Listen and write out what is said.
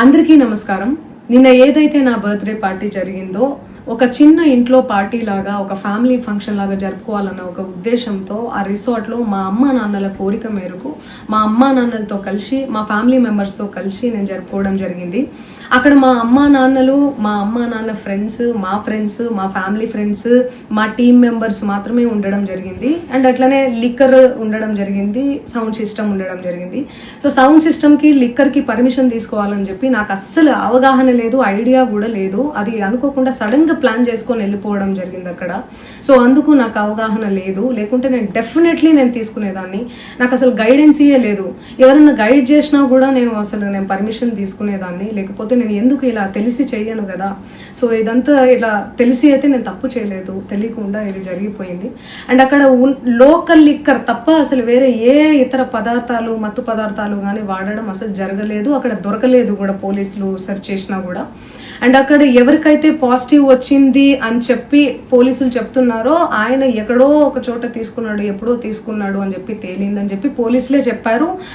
అందరికీ నమస్కారం. నిన్న ఏదైతే నా బర్త్డే పార్టీ జరిగిందో ఒక చిన్న ఇంట్లో పార్టీ లాగా ఒక ఫ్యామిలీ ఫంక్షన్ లాగా జరుపుకోవాలన్న ఒక ఉద్దేశంతో ఆ రిసార్ట్లో మా అమ్మా నాన్నల కోరిక మేరకు మా అమ్మా నాన్నలతో కలిసి మా ఫ్యామిలీ మెంబర్స్తో కలిసి నేను జరుపుకోవడం జరిగింది. అక్కడ మా అమ్మా నాన్న ఫ్రెండ్స్, మా ఫ్యామిలీ ఫ్రెండ్స్, మా టీమ్ మెంబర్స్ మాత్రమే ఉండడం జరిగింది. అండ్ అట్లనే లిక్కర్ ఉండడం జరిగింది, సౌండ్ సిస్టమ్ ఉండడం జరిగింది. సో సౌండ్ సిస్టమ్కి లిక్కర్కి పర్మిషన్ తీసుకోవాలని చెప్పి నాకు అస్సలు అవగాహన లేదు, ఐడియా కూడా లేదు. అది అనుకోకుండా సడన్గా ప్లాన్ చేసుకొని వెళ్ళిపోవడం జరిగింది అక్కడ. సో అందుకు నాకు అవగాహన లేదు, లేకుంటే నేను డెఫినెట్లీ తీసుకునేదాన్ని. నాకు అసలు గైడెన్సీయే లేదు. ఎవరైనా గైడ్ చేసినా కూడా నేను పర్మిషన్ తీసుకునేదాన్ని, లేకపోతే నేను ఎందుకు ఇలా తెలిసి చెయ్యను కదా. సో ఇదంతా ఇలా తెలిసి అయితే నేను తప్పు చేయలేదు, తెలియకుండా ఇది జరిగిపోయింది. అండ్ అక్కడ లోకల్ లిక్కర్ తప్ప అసలు వేరే ఏ ఇతర పదార్థాలు, మత్తు పదార్థాలు కానీ వాడడం అసలు జరగలేదు. అక్కడ దొరకలేదు కూడా, పోలీసులు సెర్చ్ చేసినా కూడా. అండ్ అక్కడ ఎవరికైతే పాజిటివ్ వచ్చింది అని చెప్పి పోలీసులు చెప్తున్నారో ఆయన ఎక్కడో ఒక చోట తీసుకున్నాడు, ఎప్పుడో తీసుకున్నాడు అని చెప్పి తేలిందని చెప్పి పోలీసులే చెప్పారు.